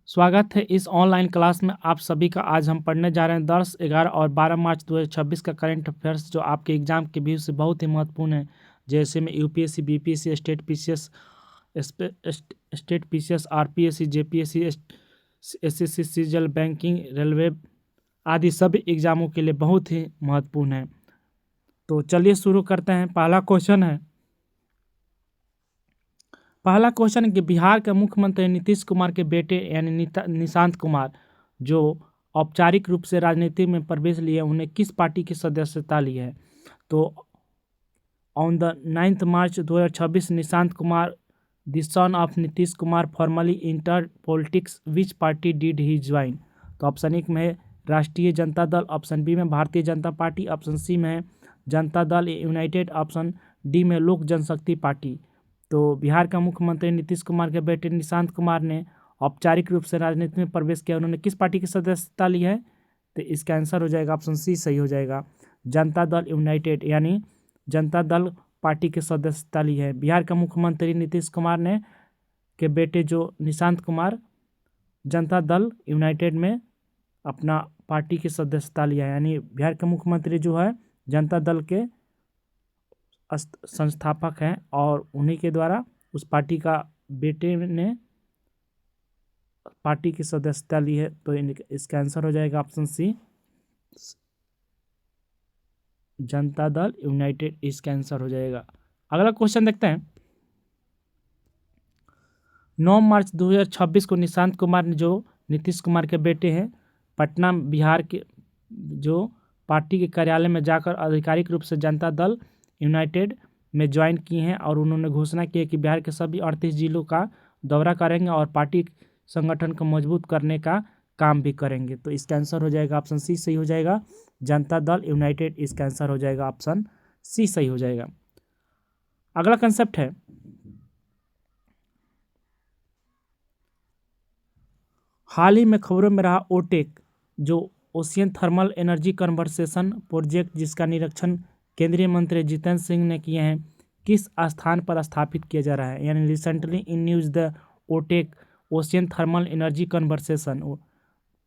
स्वागत है इस ऑनलाइन क्लास में आप सभी का। आज हम पढ़ने जा रहे हैं 10, 11 और 12 मार्च 2026 का करंट अफेयर्स, जो आपके एग्जाम के व्यू से बहुत ही महत्वपूर्ण है। जैसे में UPSC, BPSC, state PCS, RPSC, JPSC, SSC, CGL, banking, railway आदि सभी एग्जामों के लिए बहुत ही महत्वपूर्ण है। तो चलिए शुरू करते हैं। पहला क्वेश्चन है कि बिहार के मुख्यमंत्री नीतीश कुमार के बेटे यानी निशांत कुमार, जो औपचारिक रूप से राजनीति में प्रवेश लिए, उन्हें किस पार्टी की सदस्यता ली है? तो on the 9 March 2026 Nishant Kumar, the son of Nitish Kumar, formally inter politics. Which party did he join? तो ऑप्शन 1 में है राष्ट्रीय जनता दल, ऑप्शन बी में Bharatiya Janata party, option C में है Janata Dal United, option D में लोक जनशक्ति पार्टी। तो बिहार का मुख्यमंत्री नीतीश कुमार के बेटे निशांत कुमार ने औपचारिक रूप से राजनीति में प्रवेश किया। उन्होंने किस पार्टी की सदस्यता ली है? तो इसका आंसर हो जाएगा ऑप्शन सी सही हो जाएगा, जनता दल यूनाइटेड, यानी जनता दल पार्टी की सदस्यता ली है। बिहार का मुख्यमंत्री नीतीश कुमार ने के बेटे जो निशांत कुमार जनता दल यूनाइटेड में अपना पार्टी की सदस्यता लिया है, यानी बिहार के मुख्यमंत्री जो है जनता दल के संस्थापक हैं और उन्हीं के द्वारा उस पार्टी का बेटे ने पार्टी की सदस्यता ली है। तो इसका आंसर हो जाएगा option C, Janata Dal United इसका आंसर हो जाएगा। अगला क्वेश्चन देखते हैं। 9 मार्च 2026 को निशांत कुमार ने, जो नीतीश कुमार के बेटे हैं, पटना बिहार के जो पार्टी के कार्यालय में जाकर आधिकारिक रूप से जनता दल यूनाइटेड में ज्वाइन किए हैं और उन्होंने घोषणा की है कि बिहार के सभी 38 जिलों का दौरा करेंगे और पार्टी संगठन को मजबूत करने का काम भी करेंगे। तो इसका आंसर हो जाएगा ऑप्शन सी सही हो जाएगा, जनता दल यूनाइटेड इसका आंसर हो जाएगा, ऑप्शन सी सही हो जाएगा। अगला कंसेप्ट है हाल ही में खबरों में रहा ओटेक, जो ocean thermal energy conversation project, जिसका निरीक्षण केंद्रीय मंत्री जितेंद्र सिंह ने किए हैं, किस स्थान पर स्थापित किया जा रहा है? यानी recently in news the OTEC ocean thermal energy conversation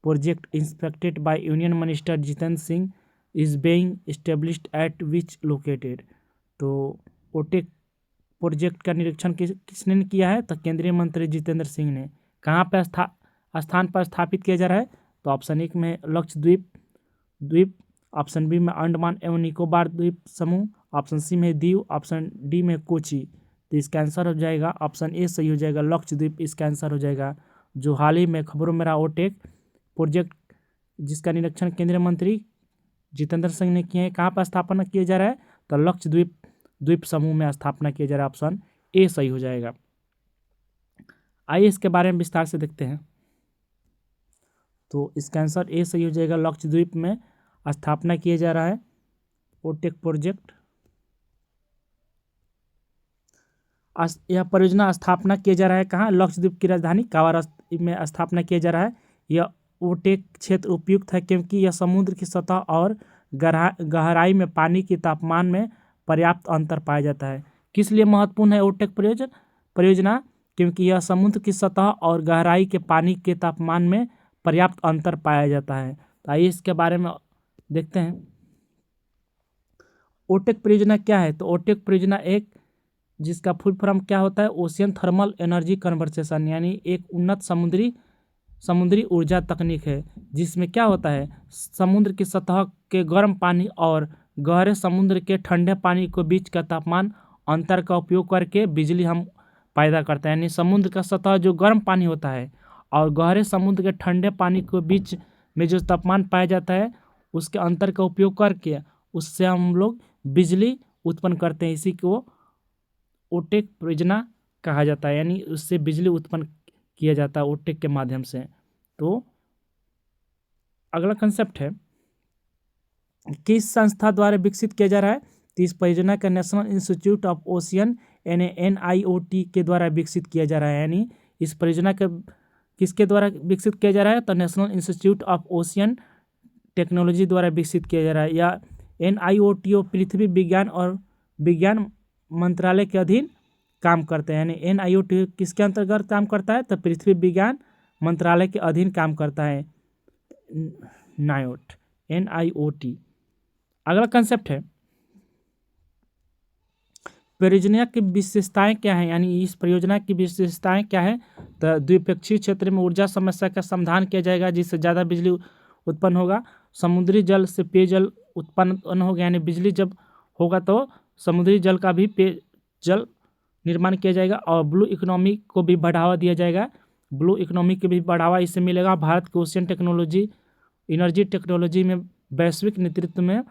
project inspected by union minister Jitendra Singh is being established eight which located? तो ओटेक प्रोजेक्ट का निरीक्षण किसने किया है? तो केंद्रीय मंत्री जितेंद्र सिंह ने। कहाँ पर स्थान पर स्थापित किया जा रहा है? तो ऑप्शन 1 में लक्षद्वीप, ऑप्शन बी में अंडमान एवं निकोबार द्वीप समूह, ऑप्शन सी में दीव, ऑप्शन डी में कोची। तो इसका आंसर हो जाएगा ऑप्शन ए सही हो जाएगा, लक्षद्वीप इसका आंसर हो जाएगा। जो हाल ही में खबरों में रहा ओटेक प्रोजेक्ट, जिसका निरीक्षण केंद्रीय मंत्री जितेंद्र सिंह ने किए हैं, कहाँ पर स्थापना किया जा रहा है? तो लक्षद्वीप द्वीप समूह में स्थापना किया जा रहा है, ऑप्शन ए सही हो जाएगा। आइए इसके बारे में विस्तार से देखते हैं। तो इसका आंसर ए सही हो जाएगा, लक्षद्वीप में स्थापना किया जा रहा है ओटेक प्रोजेक्ट। यह परियोजना स्थापना किया जा रहा है कहाँ? लक्षद्वीप की राजधानी कावारस में स्थापना किया जा रहा है। यह ओटेक क्षेत्र उपयुक्त है क्योंकि यह समुद्र की सतह और गहराई में पानी के तापमान में पर्याप्त अंतर पाया जाता है। किस लिए महत्वपूर्ण है ओटेक परियोजना? क्योंकि यह समुद्र की सतह और गहराई के पानी के तापमान में पर्याप्त अंतर पाया जाता है। तो आइए इसके बारे में देखते हैं। ओटेक परियोजना क्या है? तो ओटेक परियोजना एक, जिसका फुल फॉर्म क्या होता है, ओशियन थर्मल एनर्जी कन्वर्सेशन, यानी एक उन्नत समुद्री ऊर्जा तकनीक है, जिसमें क्या होता है, समुद्र की सतह के गर्म पानी और गहरे समुद्र के ठंडे पानी के बीच का तापमान अंतर का उपयोग करके बिजली हम पैदा करते हैं। यानी समुद्र का सतह जो गर्म पानी होता है और गहरे समुद्र के ठंडे पानी के बीच में जो तापमान पाया जाता है, उसके अंतर का उपयोग करके उससे हम लोग बिजली उत्पन्न करते हैं। इसी को ओटेक परियोजना कहा जाता है, यानी उससे बिजली उत्पन्न किया जाता है ओटेक के माध्यम से। तो अगला कंसेप्ट है किस संस्था द्वारा विकसित किया जा रहा है? तो इस परियोजना का national institute of ocean NIOT के द्वारा विकसित किया जा रहा है। यानी इस परियोजना के किसके द्वारा विकसित किया जा रहा है? तो national institute of ocean technology द्वारा विकसित किया जा रहा है। या NIOT पृथ्वी विज्ञान मंत्रालय के अधीन काम करते हैं। यानी NIOT किसके अंतर्गत काम करता है? तो पृथ्वी विज्ञान मंत्रालय के अधीन काम करता है, नायोट, NIOT। अगला कंसेप्ट है परियोजना की विशेषताएं क्या हैं, यानी इस परियोजना की विशेषताएं क्या है। तो द्विपक्षीय क्षेत्र में ऊर्जा समस्या का समाधान किया जाएगा जिससे ज़्यादा बिजली उत्पन्न होगा। समुद्री जल से पेयजल उत्पन्न होगा, यानी बिजली जब होगा तो समुद्री जल का भी पेयजल निर्माण किया जाएगा। और ब्लू इकोनॉमी को भी बढ़ावा दिया जाएगा, ब्लू इकोनॉमी को भी बढ़ावा इससे मिलेगा। भारत को ओशियन टेक्नोलॉजी एनर्जी टेक्नोलॉजी में वैश्विक नेतृत्व में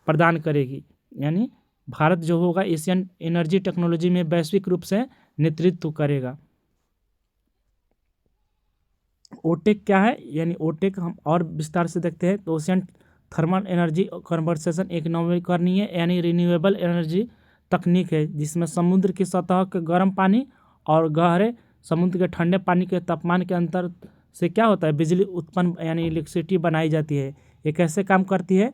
प्रदान करेगी, यानी भारत जो होगा एशियन एनर्जी टेक्नोलॉजी में वैश्विक रूप से नेतृत्व करेगा। ओटेक क्या है, यानी ओटेक हम और विस्तार से देखते हैं तो ओशियन थर्मल एनर्जी कन्वर्सेशन एक नवीकरणीय यानी रिन्यूएबल एनर्जी तकनीक है जिसमें समुद्र की सतह के गर्म पानी और गहरे समुद्र के ठंडे पानी के तापमान के अंतर से क्या होता है, बिजली उत्पन्न यानी इलेक्ट्रिसिटी बनाई जाती है। ये कैसे काम करती है,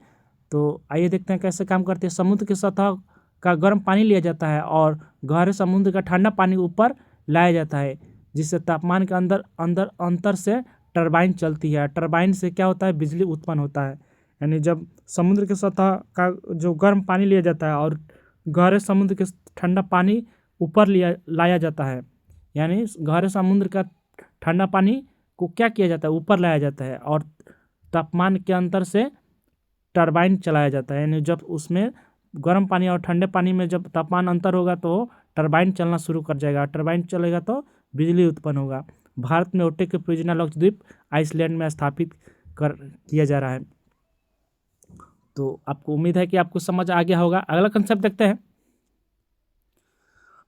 तो आइए देखते हैं कैसे काम करती है। समुद्र की सतह का गर्म पानी लिया जाता है और गहरे समुद्र का ठंडा पानी ऊपर लाया जाता है जिससे तापमान के अंतर से टरबाइन चलती है। टरबाइन से क्या होता है, बिजली उत्पन्न होता है। यानी जब समुद्र की सतह का जो गर्म पानी लिया जाता है और गहरे समुद्र के ठंडा पानी ऊपर लाया जाता है, यानी गहरे समुद्र का ठंडा पानी को क्या किया जाता है, ऊपर लाया जाता है और तापमान के अंतर से टरबाइन चलाया जाता है। यानी जब उसमें गर्म पानी और ठंडे पानी में जब तापमान अंतर होगा तो टरबाइन चलना शुरू कर जाएगा, टरबाइन चलेगा तो बिजली उत्पन्न होगा। भारत में ओटेक की परियोजना लक्षद्वीप आइसलैंड में स्थापित किया जा रहा है। तो आपको उम्मीद है कि आपको समझ आ गया होगा। अगला कंसेप्ट देखते हैं।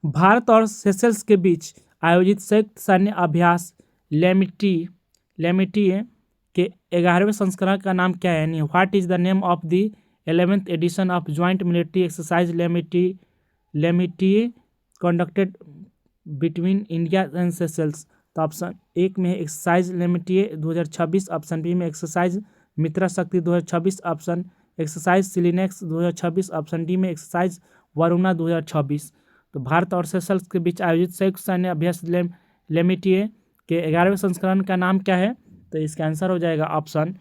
भारत और सेशल्स के बीच आयोजित संयुक्त सैन्य अभ्यास लेमिटिए के 11वें संस्करण का नाम क्या है, यानी what is the name of the 11th edition of joint military exercise Lamitiye conducted between India and Seychelles. तो ऑप्शन एक में एक्सरसाइज लेमिटिए 2026, ऑप्शन बी में exercise Mitra Shakti 2026, option exercise SLINEX 2026, option D में एक्सरसाइज वरुणा 2026। तो भारत और सेशल्स के बीच आयोजित संयुक्त सैन्य अभ्यास लेमिटिए के 11वें संस्करण का नाम क्या है, तो इसका आंसर हो जाएगा ऑप्शन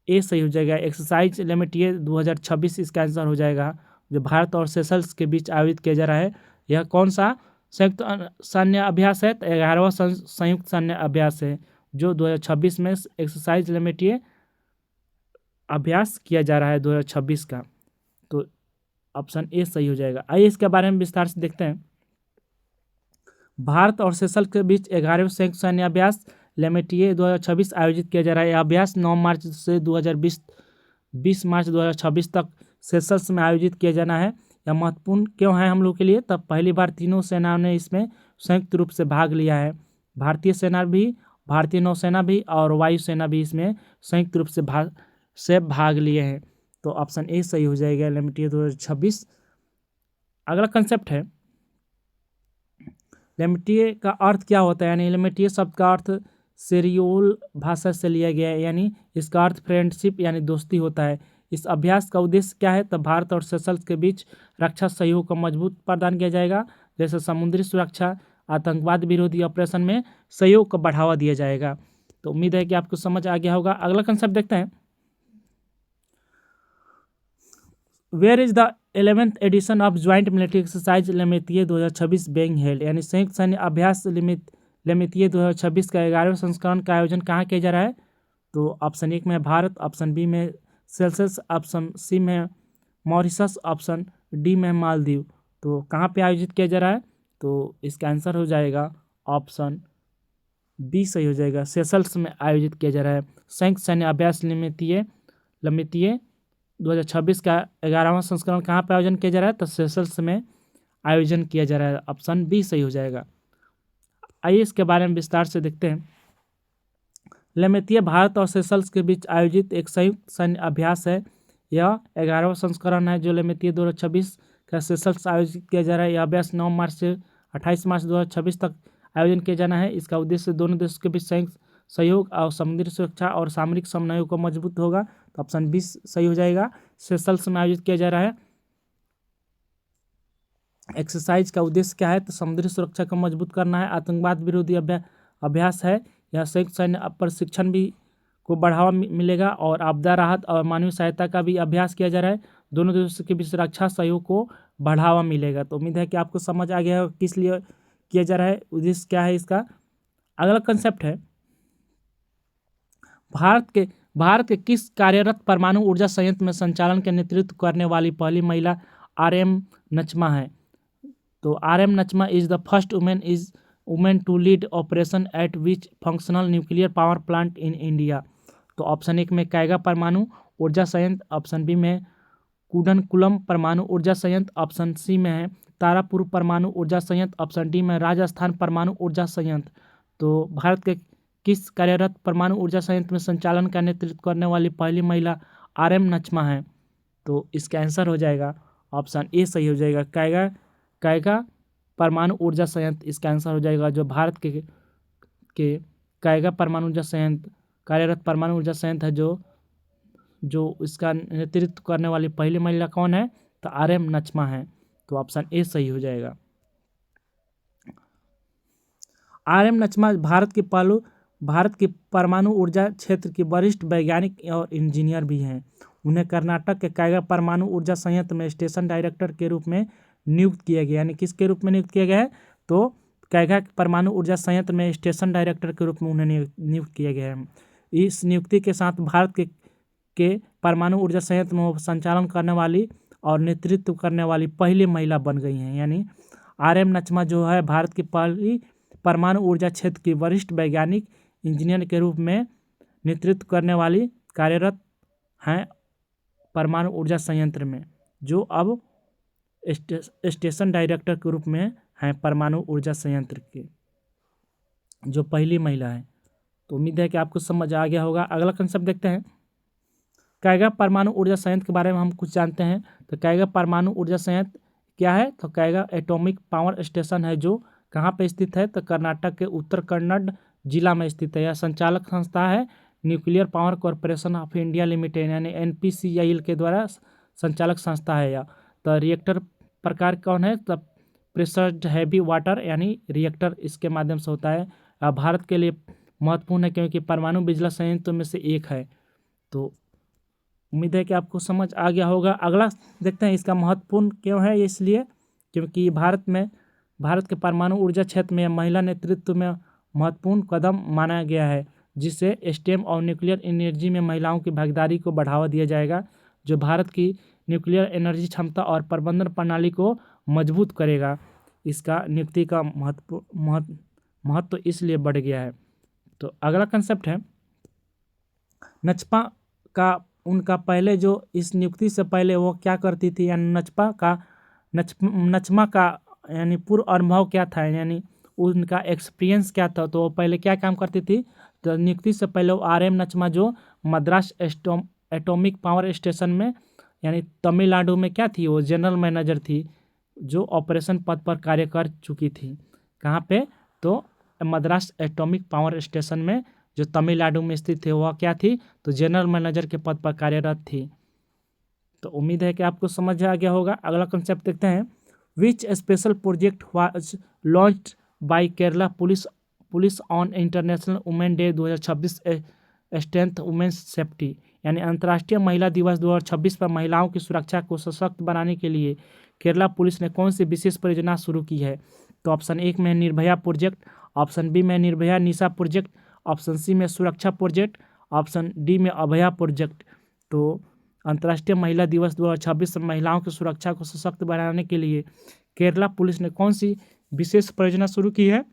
ए सही हो जाएगा, एक्सरसाइज लेमिटिए 2026 इसका आंसर हो जाएगा। जो भारत और सेशल्स के बीच आयोजित किया जा रहा है यह कौन सा संयुक्त सैन्य अभ्यास है, तो 11वां संयुक्त सैन्य अभ्यास है जो 2026 में एक्सरसाइज लेमिटिए अभ्यास किया जा रहा है 2026 का। तो ऑप्शन ए सही हो जाएगा। आइए इसके बारे में विस्तार से देखते हैं। भारत और सेशल्स के बीच 11वें संयुक्त सैन्य अभ्यास लेमिटिए 2026 आयोजित किया जा रहा है। यह अभ्यास 9 मार्च से 20 मार्च 2026 तक सेशल्स में आयोजित किया जाना है। यह महत्वपूर्ण क्यों है हम लोग के लिए, तब पहली बार तीनों सेनाओं ने इसमें संयुक्त रूप से भाग लिया है। भारतीय सेना भी, भारतीय नौसेना भी और वायुसेना भी इसमें संयुक्त रूप से भाग लिए हैं। तो ऑप्शन ए सही हो जाएगा, लेमिटिए 2026। अगला कंसेप्ट है लेमिटिए का अर्थ क्या होता है, यानी लेमिटिए शब्द का अर्थ सेरियोल भाषा से लिया गया है, यानी इसका अर्थ फ्रेंडशिप यानी दोस्ती होता है। इस अभ्यास का उद्देश्य क्या है, तो भारत और सेशल्स के बीच रक्षा सहयोग को मजबूत प्रदान किया जाएगा, जैसे समुद्री सुरक्षा, आतंकवाद विरोधी ऑपरेशन में सहयोग को बढ़ावा दिया जाएगा। तो उम्मीद है कि आपको समझ आ गया होगा। अगला कंसेप्ट देखते हैं। Where is the 11th edition of joint military exercise Lamitiye 2026 being held, यानी संयुक्त सैन्य अभ्यास लेमिटिए 2026 का 11वें संस्करण का आयोजन कहाँ किया जा रहा है, तो ऑप्शन एक में भारत, ऑप्शन बी में सेशल्स, ऑप्शन सी में मॉरिशस, ऑप्शन डी में मालदीव। तो कहाँ पे आयोजित किया जा रहा है, तो इसका आंसर हो जाएगा ऑप्शन बी सही हो जाएगा, सेशल्स में आयोजित किया जा रहा है। संयुक्त सैन्य अभ्यास लेमिटिए 2026 का 11वां संस्करण कहाँ पर आयोजन किया जा रहा है, तो सेशल्स में आयोजन किया जा रहा है। ऑप्शन बी सही हो जाएगा। आइए इसके बारे में विस्तार से देखते हैं। लेमिटिए भारत और सेशल्स के बीच आयोजित एक संयुक्त सैन्य अभ्यास है। यह 11वां संस्करण है जो लेमिटिए 2026 का सेशल्स आयोजित किया जा रहा है। यह अभ्यास 9 मार्च से 28 मार्च 2026 तक आयोजन किया जाना है। इसका उद्देश्य दोनों देशों के बीच संयुक्त सहयोग और समुद्री सुरक्षा और सामरिक समन्वय को मजबूत होगा। तो ऑप्शन 20 सही हो जाएगा, सेशल्स में आयोजित किया जा रहा है। एक्सरसाइज का उद्देश्य क्या है, तो समुद्री सुरक्षा को मजबूत करना है, आतंकवाद विरोधी अभ्यास है, या संयुक्त सैन्य प्रशिक्षण भी को बढ़ावा मिलेगा और आपदा राहत और मानवीय सहायता का भी अभ्यास किया जा रहा है। दोनों देशों के बीच रक्षा सहयोग को बढ़ावा मिलेगा। तो उम्मीद है कि आपको समझ आ गया है किस लिए किया जा रहा है, उद्देश्य क्या है इसका। अगला कंसेप्ट है भारत के किस कार्यरत परमाणु ऊर्जा संयंत्र में संचालन के नेतृत्व करने वाली पहली महिला आर.एम. नचमा है। तो R M. Nachma is the first women to lead operation at which functional nuclear power plant in India. तो ऑप्शन 1 में कैगा परमाणु ऊर्जा संयंत्र, ऑप्शन बी में कुडनकुलम परमाणु ऊर्जा संयंत्र, ऑप्शन सी में है तारापुर परमाणु ऊर्जा संयंत्र, ऑप्शन डी में राजस्थान परमाणु ऊर्जा संयंत्र। तो भारत के किस कार्यरत परमाणु ऊर्जा संयंत्र में संचालन का नेतृत्व करने वाली पहली महिला आर.एम. नचमा है। तो इसका आंसर हो जाएगा ऑप्शन ए सही हो जाएगा, कैगा परमाणु ऊर्जा संयंत्र इसका आंसर हो जाएगा। जो भारत के कैगा परमाणु ऊर्जा संयंत्र कार्यरत परमाणु ऊर्जा संयंत्र है, जो इसका नेतृत्व करने वाली पहली महिला कौन है, तो आर.एम. नचमा है। तो ऑप्शन ए सही हो जाएगा। आर.एम. नचमा भारत की परमाणु ऊर्जा क्षेत्र की वरिष्ठ वैज्ञानिक और इंजीनियर भी हैं। उन्हें कर्नाटक के कैगा परमाणु ऊर्जा संयंत्र में स्टेशन डायरेक्टर के रूप में नियुक्त किया गया। यानी किसके रूप में नियुक्त किया गया है, तो कैगा परमाणु ऊर्जा संयंत्र में स्टेशन डायरेक्टर के रूप में उन्हें नियुक्त किया गया है। इस नियुक्ति के साथ भारत के परमाणु ऊर्जा संयंत्र में संचालन करने वाली और नेतृत्व करने वाली पहली महिला बन गई हैं। यानी आर.एम. नचमा जो है भारत की पहली परमाणु ऊर्जा क्षेत्र की वरिष्ठ वैज्ञानिक इंजीनियर के रूप में नेतृत्व करने वाली कार्यरत हैं परमाणु ऊर्जा संयंत्र में, जो अब स्टेशन डायरेक्टर के रूप में हैं परमाणु ऊर्जा संयंत्र के, जो पहली महिला है। तो उम्मीद है कि आपको समझ आ गया होगा। अगला कंसेप्ट देखते हैं, कैगा परमाणु ऊर्जा संयंत्र के बारे में हम कुछ जानते हैं। तो कैगा परमाणु ऊर्जा संयंत्र क्या है, तो कैगा एटॉमिक पावर स्टेशन है, जो कहाँ पे स्थित है, तो कर्नाटक के उत्तर कन्नड़ जिला में स्थित है। यह संचालक संस्था है nuclear power corporation of India limited यानी NPCIL के द्वारा संचालक संस्था है यह। तो रिएक्टर प्रकार कौन है, तो प्रेशर्ड हैवी वाटर यानी रिएक्टर इसके माध्यम से होता है। भारत के लिए महत्वपूर्ण है क्योंकि परमाणु बिजली संयंत्र में से एक है। तो उम्मीद है कि आपको समझ आ गया होगा। अगला देखते हैं, इसका महत्वपूर्ण क्यों है, इसलिए क्योंकि भारत के परमाणु ऊर्जा क्षेत्र में महिला नेतृत्व में महत्वपूर्ण कदम माना गया है, जिससे स्टेम और न्यूक्लियर एनर्जी में महिलाओं की भागीदारी को बढ़ावा दिया जाएगा, जो भारत की न्यूक्लियर एनर्जी क्षमता और प्रबंधन प्रणाली को मजबूत करेगा। इसका नियुक्ति का महत्व इसलिए बढ़ गया है। तो अगला कंसेप्ट है, नचमा का उनका पहले जो इस नियुक्ति से पहले वो क्या करती थी, यानी नचमा का यानी पूर्व अनुभव क्या था, यानी उनका एक्सपीरियंस क्या था। तो वो पहले क्या काम करती थी, तो नियुक्ति से पहले वो आर.एम. नचमा जो मद्रास एटॉमिक पावर स्टेशन में यानी तमिलनाडु में क्या थी, वो जनरल मैनेजर थी, जो ऑपरेशन पद पर कार्य कर चुकी थी। कहाँ पे, तो मद्रास एटॉमिक पावर स्टेशन में जो तमिलनाडु में स्थित थे, वह क्या थी, तो जनरल मैनेजर के पद पर कार्यरत थी। तो उम्मीद है कि आपको समझ आ गया होगा। अगला कंसेप्ट देखते हैं, which special project was launched by Kerala police on international women day 2026 strength women's safety, यानी अंतर्राष्ट्रीय महिला दिवस 2026 पर महिलाओं की सुरक्षा को सशक्त बनाने के लिए केरला पुलिस ने कौन सी विशेष परियोजना शुरू की है। तो ऑप्शन 1 में निर्भया प्रोजेक्ट, ऑप्शन बी में निर्भया निशा प्रोजेक्ट, ऑप्शन सी में सुरक्षा प्रोजेक्ट, ऑप्शन डी में अभया प्रोजेक्ट। तो अंतर्राष्ट्रीय महिला दिवस 2026 में महिलाओं की सुरक्षा को सशक्त बनाने के लिए केरला पुलिस ने कौन सी विशेष परियोजना शुरू की है,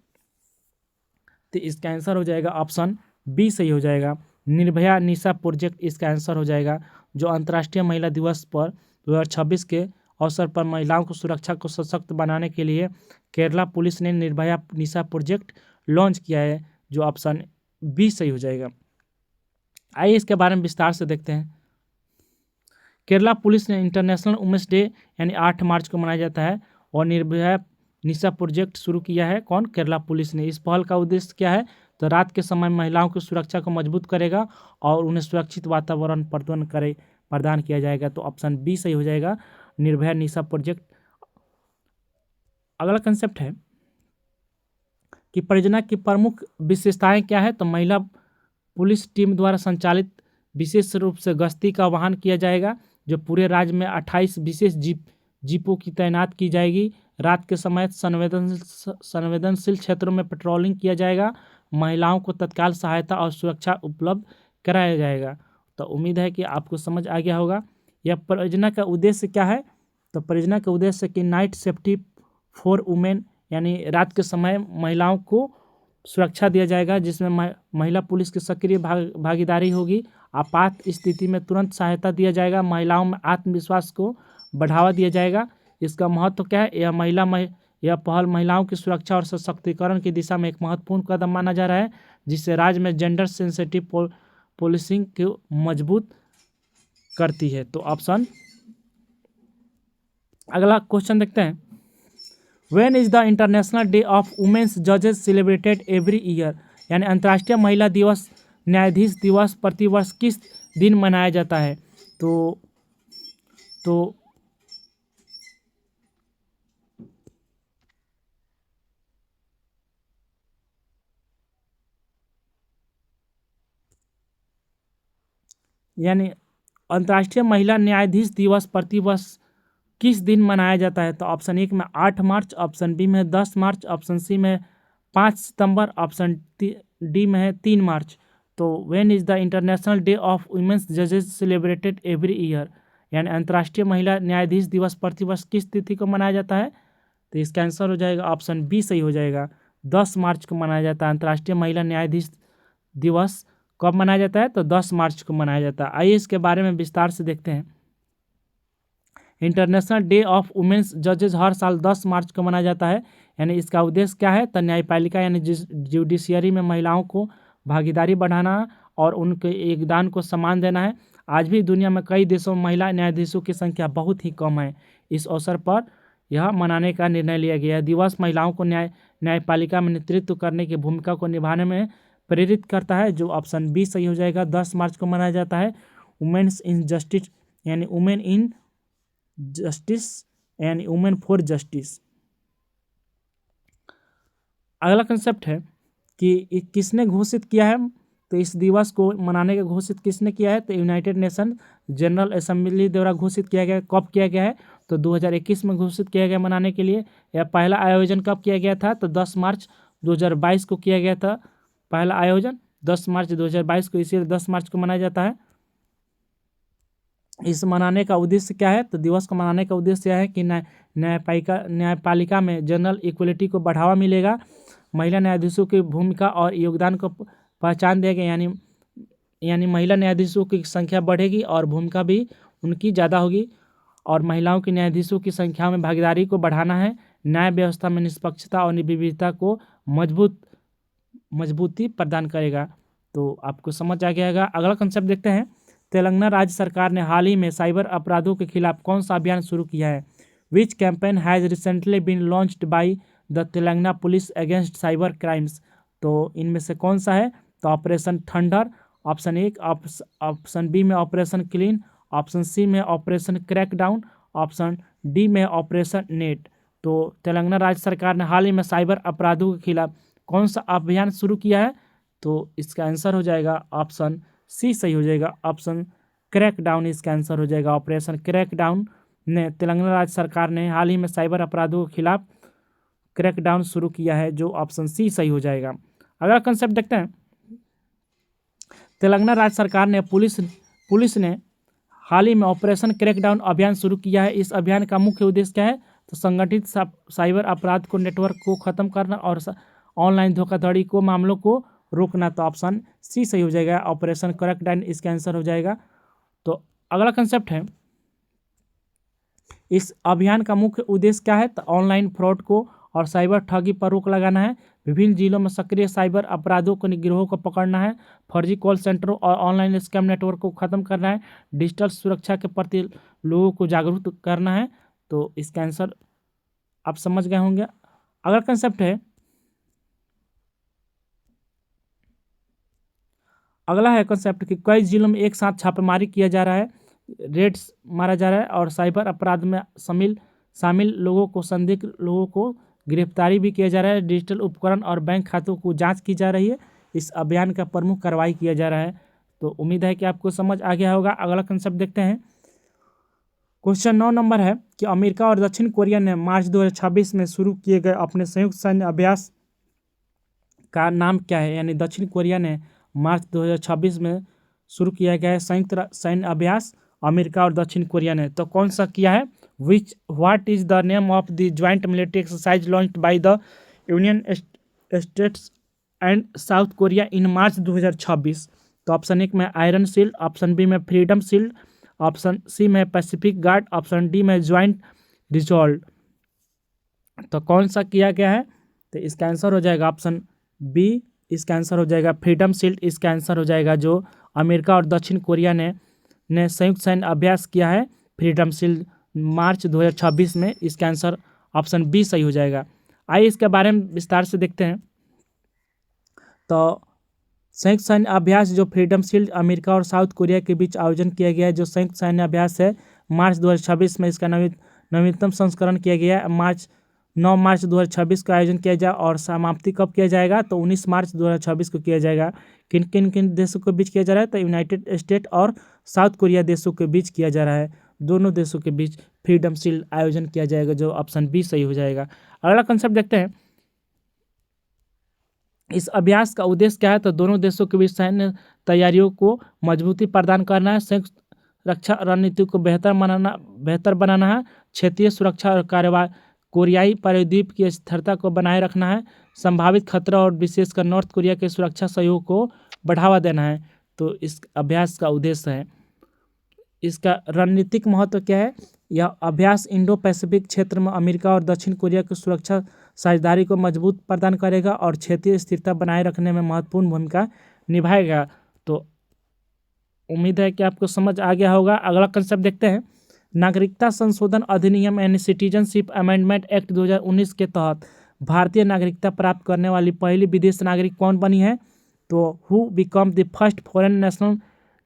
तो इसका आंसर हो जाएगा ऑप्शन बी सही हो जाएगा, निर्भया निशा प्रोजेक्ट इसका आंसर हो जाएगा। जो अंतर्राष्ट्रीय महिला दिवस पर 2026 के अवसर पर महिलाओं की सुरक्षा को सशक्त बनाने के लिए केरला पुलिस ने निर्भया निशा प्रोजेक्ट लॉन्च किया है, जो ऑप्शन बी सही हो जाएगा। आइए इसके बारे में विस्तार से देखते हैं। केरला पुलिस ने इंटरनेशनल वुमेन्स डे यानी 8 मार्च को मनाया जाता है और निर्भया निशा प्रोजेक्ट शुरू किया है कौन, केरला पुलिस ने। इस पहल का उद्देश्य क्या है, तो रात के समय महिलाओं की सुरक्षा को मजबूत करेगा और उन्हें सुरक्षित वातावरण प्रदान किया जाएगा। तो ऑप्शन बी सही हो जाएगा, निर्भया निशा प्रोजेक्ट। अगला कंसेप्ट है, कि परियोजना की प्रमुख विशेषताएं क्या है, तो महिला पुलिस टीम द्वारा संचालित विशेष रूप से गश्ती का वाहन किया जाएगा, जो पूरे राज्य में 28 विशेष जीपों की तैनात की जाएगी। रात के समय संवेदनशील क्षेत्रों में पेट्रोलिंग किया जाएगा। महिलाओं को तत्काल सहायता और सुरक्षा उपलब्ध कराया जाएगा। तो उम्मीद है कि आपको समझ आ गया होगा। यह परियोजना का उद्देश्य क्या है, तो परियोजना का उद्देश्य कि नाइट सेफ्टी फॉर वुमेन, यानी रात के समय महिलाओं को सुरक्षा दिया जाएगा, जिसमें महिला पुलिस की सक्रिय भागीदारी होगी। आपात स्थिति में तुरंत सहायता दिया जाएगा। महिलाओं में आत्मविश्वास को बढ़ावा दिया जाएगा। इसका महत्व क्या है, यह पहल महिलाओं की सुरक्षा और सशक्तिकरण की दिशा में एक महत्वपूर्ण कदम माना जा रहा है, जिससे राज्य में जेंडर सेंसिटिव पुलिसिंग को मजबूत करती है। तो ऑप्शन, अगला क्वेश्चन देखते हैं। When is the international day of women's जजेस सेलिब्रेटेड एवरी ईयर, यानी अंतर्राष्ट्रीय महिला दिवस, न्यायाधीश दिवस प्रतिवर्ष किस दिन मनाया जाता है? तो यानी अंतर्राष्ट्रीय महिला न्यायाधीश दिवस प्रतिवर्ष किस दिन मनाया जाता है? तो ऑप्शन 1 में 8 मार्च, ऑप्शन बी में 10 मार्च, ऑप्शन सी में 5 सितंबर, ऑप्शन डी में है 3 मार्च। तो when is the international day of women's जजेस सेलिब्रेटेड एवरी ईयर, यानी अंतर्राष्ट्रीय महिला न्यायाधीश दिवस प्रतिवर्ष किस तिथि को मनाया जाता है? तो इसका आंसर हो जाएगा ऑप्शन बी सही हो जाएगा। 10 मार्च को मनाया जाता है अंतर्राष्ट्रीय महिला न्यायाधीश दिवस। कब मनाया जाता है? तो 10 मार्च को मनाया जाता है। आइए इसके बारे में विस्तार से देखते हैं। इंटरनेशनल डे ऑफ वुमेन्स जजेस हर साल 10 मार्च को मनाया जाता है। यानी इसका उद्देश्य क्या है? तो न्यायपालिका यानी जुडिशियरी में महिलाओं को भागीदारी बढ़ाना और उनके योगदान को सम्मान देना है। आज भी दुनिया में कई देशों में महिला न्यायाधीशों की संख्या बहुत ही कम है। इस अवसर पर यह मनाने का निर्णय लिया गया है। दिवस महिलाओं को न्यायपालिका में नेतृत्व करने की भूमिका को निभाने में प्रेरित करता है, जो ऑप्शन बी सही हो जाएगा। 10 मार्च को मनाया जाता है वुमेन्स इन जस्टिस, यानी वुमेन इन जस्टिस यानी वुमेन फॉर जस्टिस। अगला कंसेप्ट है कि किसने घोषित किया है? तो इस दिवस को मनाने का घोषित किसने किया है? तो यूनाइटेड नेशन जनरल असेंबली द्वारा घोषित किया गया। कब किया गया है? तो 2021 में घोषित किया गया मनाने के लिए। यह पहला आयोजन कब किया गया था? तो 10 मार्च 2022 को किया गया था पहला आयोजन, 10 मार्च 2022 को, इसीलिए 10 मार्च को मनाया जाता है। इस मनाने का उद्देश्य क्या है? तो दिवस को मनाने का उद्देश्य यह है कि न्यायपालिका में जनरल इक्वलिटी को बढ़ावा मिलेगा, महिला न्यायाधीशों की भूमिका और योगदान को पहचान देगा, यानी महिला न्यायाधीशों की संख्या बढ़ेगी और भूमिका भी उनकी ज़्यादा होगी, और महिलाओं की न्यायाधीशों की संख्या में भागीदारी को बढ़ाना है। न्याय व्यवस्था में निष्पक्षता और विविधता को मजबूती प्रदान करेगा। तो आपको समझ आ गया होगा। अगला कंसेप्ट देखते हैं। तेलंगाना राज्य सरकार ने हाल ही में साइबर अपराधों के खिलाफ कौन सा अभियान शुरू किया है? Which campaign has recently been launched by the Telangana police against cyber crimes? तो इनमें से कौन सा है? तो operation thunder, option 1, option B में ऑपरेशन क्लीन, ऑप्शन सी में ऑपरेशन क्रैकडाउन, ऑप्शन डी में ऑपरेशन नेट। तो तेलंगाना राज्य सरकार ने हाल ही में साइबर अपराधों के खिलाफ कौन सा अभियान शुरू किया है? तो इसका आंसर हो जाएगा ऑप्शन सी सही हो जाएगा। ऑप्शन क्रैकडाउन इसका आंसर हो जाएगा। ऑपरेशन क्रैकडाउन ने तेलंगाना राज्य सरकार ने हाल ही में साइबर अपराधों के खिलाफ क्रैकडाउन शुरू किया है, जो ऑप्शन सी सही हो जाएगा। अगला कंसेप्ट देखते हैं। तेलंगाना राज्य सरकार ने पुलिस ने हाल ही में ऑपरेशन क्रैकडाउन अभियान शुरू किया है। इस अभियान का मुख्य उद्देश्य क्या है? तो संगठित साइबर अपराध को नेटवर्क को खत्म करना और ऑनलाइन धोखाधड़ी को मामलों को रोकना। तो ऑप्शन सी सही हो जाएगा। ऑपरेशन क्रैकडाउन इसका आंसर हो जाएगा। तो अगला कंसेप्ट है, इस अभियान का मुख्य उद्देश्य क्या है? तो ऑनलाइन फ्रॉड को और साइबर ठगी पर रोक लगाना है। विभिन्न जिलों में सक्रिय साइबर अपराधों को गिरोह को पकड़ना है। फर्जी कॉल सेंटरों और ऑनलाइन स्कैम नेटवर्क को खत्म करना है। डिजिटल सुरक्षा के प्रति लोगों को जागरूक करना है। तो इसका आंसर आप समझ गए होंगे। अगला कंसेप्ट है, अगला है कंसेप्ट कि कई जिलों में एक साथ छापेमारी किया जा रहा है, रेड्स मारा जा रहा है और साइबर अपराध में शामिल लोगों को, संदिग्ध लोगों को गिरफ्तारी भी किया जा रहा है, डिजिटल उपकरण और बैंक खातों को जांच की जा रही है। इस अभियान का प्रमुख कार्रवाई किया जा रहा है। तो उम्मीद है कि आपको समझ आ गया होगा। अगला कंसेप्ट देखते हैं। क्वेश्चन 9 नंबर है कि अमेरिका और दक्षिण कोरिया ने मार्च 2026 में शुरू किए गए अपने संयुक्त सैन्य अभ्यास का नाम क्या है? यानी दक्षिण कोरिया ने मार्च 2026 में शुरू किया गया है संयुक्त सैन्य अभ्यास अमेरिका और दक्षिण कोरिया ने, तो कौन सा किया है? What is the name of the joint military exercise launched by the union states and South Korea in March 2026? तो ऑप्शन 1 में आयरन शील्ड, ऑप्शन बी में फ्रीडम शील्ड, ऑप्शन सी में पैसिफिक गार्ड, ऑप्शन डी में joint resolve. तो कौन सा किया गया है? तो इसका आंसर हो जाएगा ऑप्शन बी। इसका आंसर हो जाएगा फ्रीडम शील्ड। इसका आंसर हो जाएगा जो अमेरिका और दक्षिण कोरिया ने संयुक्त सैन्य अभ्यास किया है फ्रीडम शील्ड मार्च 2026 में। इसका आंसर ऑप्शन बी सही हो जाएगा। आइए इसके बारे में विस्तार से देखते हैं। तो संयुक्त सैन्य अभ्यास जो फ्रीडम शील्ड अमेरिका और साउथ कोरिया के बीच आयोजन किया गया है, जो संयुक्त सैन्य अभ्यास है मार्च 2026 में, इसका नवीनतम संस्करण किया गया है। 9 मार्च 2026 का आयोजन किया जाए और समाप्ति कब किया जाएगा? तो 19 मार्च 2026 को किया जाएगा। किन देशों के बीच किया जा रहा है? तो यूनाइटेड स्टेट और साउथ कोरिया देशों के बीच किया जा रहा है। दोनों देशों के बीच फ्रीडम शील्ड आयोजन किया जाएगा, जो ऑप्शन बी सही हो जाएगा। अगला कंसेप्ट देखते हैं। इस अभ्यास का उद्देश्य क्या है? तो दोनों देशों के बीच सैन्य तैयारियों को मजबूती प्रदान करना है, संयुक्त रक्षा रणनीति को बेहतर बनाना है, क्षेत्रीय सुरक्षा और कार्यवाही, कोरियाई प्रायद्वीप की स्थिरता को बनाए रखना है, संभावित खतरा और विशेषकर नॉर्थ कोरिया के सुरक्षा सहयोग को बढ़ावा देना है। तो इस अभ्यास का उद्देश्य है। इसका रणनीतिक महत्व क्या है? यह अभ्यास इंडो पैसिफिक क्षेत्र में अमेरिका और दक्षिण कोरिया की सुरक्षा साझेदारी को मजबूत प्रदान करेगा और क्षेत्रीय स्थिरता बनाए रखने में महत्वपूर्ण भूमिका निभाएगा। तो उम्मीद है कि आपको समझ आ गया होगा। अगला कंसेप्ट देखते हैं। नागरिकता संशोधन अधिनियम यानी सिटीजनशिप अमेंडमेंट एक्ट 2019 के तहत भारतीय नागरिकता प्राप्त करने वाली पहली विदेशी नागरिक कौन बनी है? तो who become the first foreign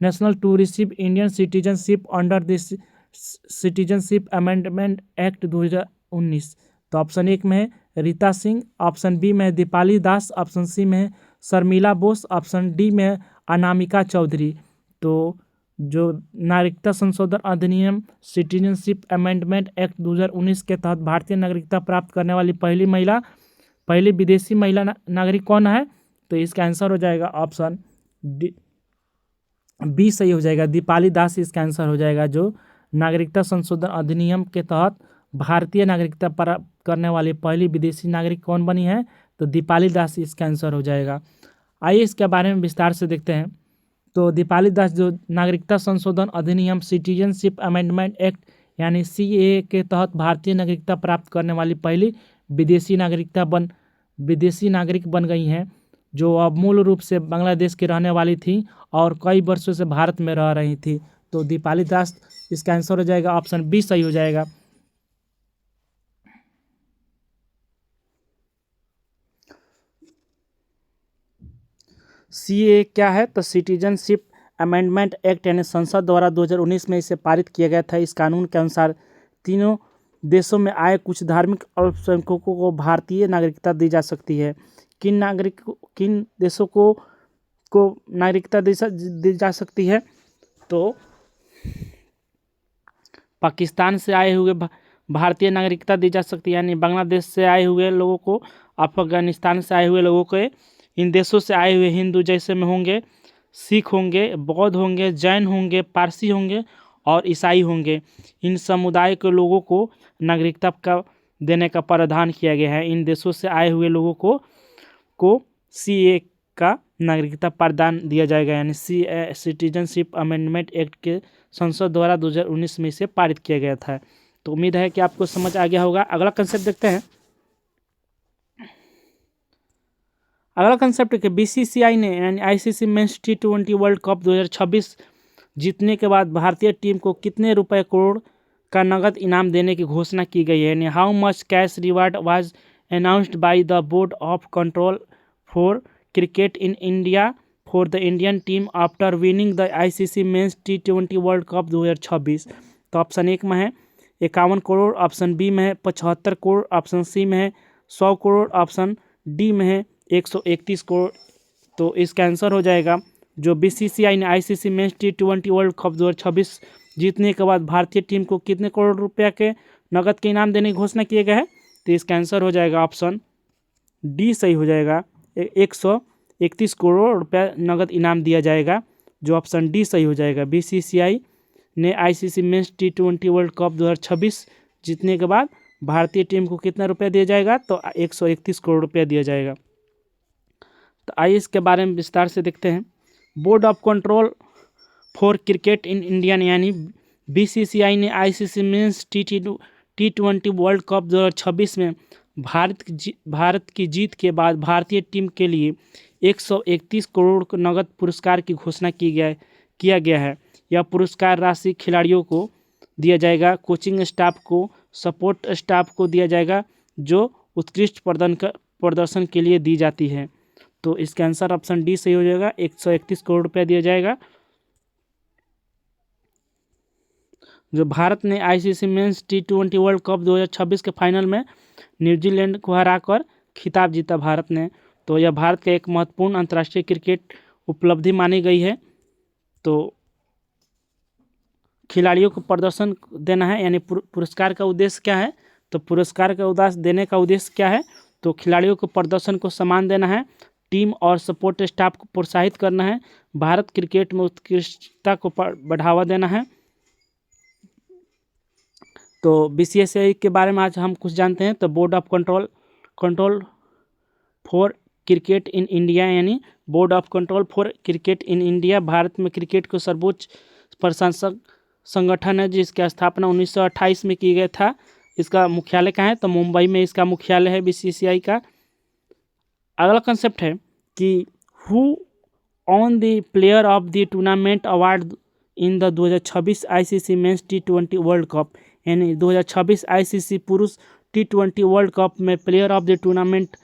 national to receive Indian citizenship under the citizenship amendment act 2019? तो ऑप्शन 1 में है रीता सिंह, ऑप्शन बी में दीपाली दास, ऑप्शन सी में है शर्मिला बोस, ऑप्शन डी में है अनामिका चौधरी। तो जो नागरिकता संशोधन अधिनियम सिटीजनशिप अमेंडमेंट एक्ट 2019 के तहत भारतीय नागरिकता प्राप्त करने वाली पहली विदेशी महिला नागरिक कौन है? तो इसका आंसर हो जाएगा ऑप्शन बी सही हो जाएगा, दीपाली दास। इसका आंसर हो जाएगा जो नागरिकता संशोधन अधिनियम के तहत भारतीय नागरिकता प्राप्त करने वाली पहली विदेशी नागरिक कौन बनी है? तो दीपाली दास इसका आंसर हो जाएगा। आइए इसके बारे में विस्तार से देखते हैं। तो दीपाली दास जो नागरिकता संशोधन अधिनियम सिटीजनशिप अमेंडमेंट एक्ट यानी CAA के तहत भारतीय नागरिकता प्राप्त करने वाली पहली विदेशी नागरिक बन गई हैं, जो अब मूल रूप से बांग्लादेश की रहने वाली थी और कई वर्षों से भारत में रह रही थी। तो दीपाली दास इसका आंसर हो जाएगा, ऑप्शन बी सही हो जाएगा। CAA क्या है? तो सिटीजनशिप अमेंडमेंट एक्ट यानी संसद द्वारा 2019 में इसे पारित किया गया था। इस कानून के अनुसार तीनों देशों में आए कुछ धार्मिक अल्पसंख्यकों को भारतीय नागरिकता दी जा सकती है। किन देशों को नागरिकता दी जा सकती है? तो पाकिस्तान से आए हुए भारतीय नागरिकता दी जा सकती है, यानी बांग्लादेश से आए हुए लोगों को, अफगानिस्तान से आए हुए लोगों को, इन देशों से आए हुए हिंदू जैसे में होंगे, सिख होंगे, बौद्ध होंगे, जैन होंगे, पारसी होंगे और ईसाई होंगे। इन समुदाय के लोगों को नागरिकता देने का प्रावधान किया गया है। इन देशों से आए हुए लोगों को CAA का नागरिकता प्रदान दिया जाएगा, यानी सिटीजनशिप अमेंडमेंट एक्ट के संसद द्वारा 2019 में इसे पारित किया गया था। तो उम्मीद है कि आपको समझ आ गया होगा। अगला कंसेप्ट देखते हैं। अगला कंसेप्ट है कि BCCI ने यानी ICC men's T20 world cup 2026 जीतने के बाद भारतीय टीम को कितने रुपए करोड़ का नगद इनाम देने की घोषणा की गई है? यानी how much cash reward was announced by the board of control for cricket in India for the Indian team after winning the ICC men's T20 world cup 2026? तो ऑप्शन 1 में है 51 करोड़, ऑप्शन बी में है 75 करोड़, ऑप्शन सी में है 100 crore, option D में है 131 करोड़। तो इसका आंसर हो जाएगा जो बीसीसीआई ने ICC men's T20 world cup 2026 जीतने के बाद भारतीय टीम को कितने करोड़ रुपया के नकद के इनाम देने की घोषणा किया गया है, तो इसका आंसर हो जाएगा ऑप्शन डी सही हो जाएगा। 131 करोड़ रुपया नगद इनाम दिया जाएगा, जो ऑप्शन डी सही हो जाएगा। बीसीसीआई ने ICC men's T20 world cup 2026 जीतने के बाद भारतीय टीम को कितना रुपया दिया जाएगा, तो 131 करोड़ रुपया दिया जाएगा। तो आइए इसके बारे में विस्तार से देखते हैं। Board of control for cricket in India यानी बीसीसीआई ने ICC men's T20 world cup 2026 में भारत की जीत के बाद भारतीय टीम के लिए 131 करोड़ नगद पुरस्कार की घोषणा किया गया है। यह पुरस्कार राशि खिलाड़ियों को दिया जाएगा, कोचिंग स्टाफ को, सपोर्ट स्टाफ को दिया जाएगा जो उत्कृष्ट प्रदर्शन के लिए दी जाती है। तो इसका आंसर ऑप्शन डी सही हो जाएगा, 131 करोड़ रुपया दिया जाएगा। जो भारत ने ICC men's T20 world cup 2026 के फाइनल में न्यूजीलैंड को हराकर खिताब जीता भारत ने, तो यह भारत का एक महत्वपूर्ण अंतर्राष्ट्रीय क्रिकेट उपलब्धि मानी गई है। तो खिलाड़ियों को प्रदर्शन देना है, यानी पुरस्कार का उद्देश्य क्या है, तो पुरस्कार का उद्देश्य देने का उद्देश्य क्या है, तो खिलाड़ियों को प्रदर्शन को सम्मान देना है, टीम और सपोर्ट स्टाफ को प्रोत्साहित करना है, भारत क्रिकेट में उत्कृष्टता को बढ़ावा देना है। तो बीसीसीआई के बारे में आज हम कुछ जानते हैं। तो board of control for cricket in India यानी board of control for cricket in India Bharat में क्रिकेट को सर्वोच्च प्रशासक संगठन है, जिसकी स्थापना 1928 में की गया था। इसका मुख्यालय कहाँ है, तो मुंबई में इसका मुख्यालय है बीसीसीआई का। अगला कंसेप्ट है कि who on the player of the tournament award in the 2026 ICC men's T20 world cup, यानी 2026 आईसीसी पुरुष T20 वर्ल्ड कप में प्लेयर ऑफ द टूर्नामेंट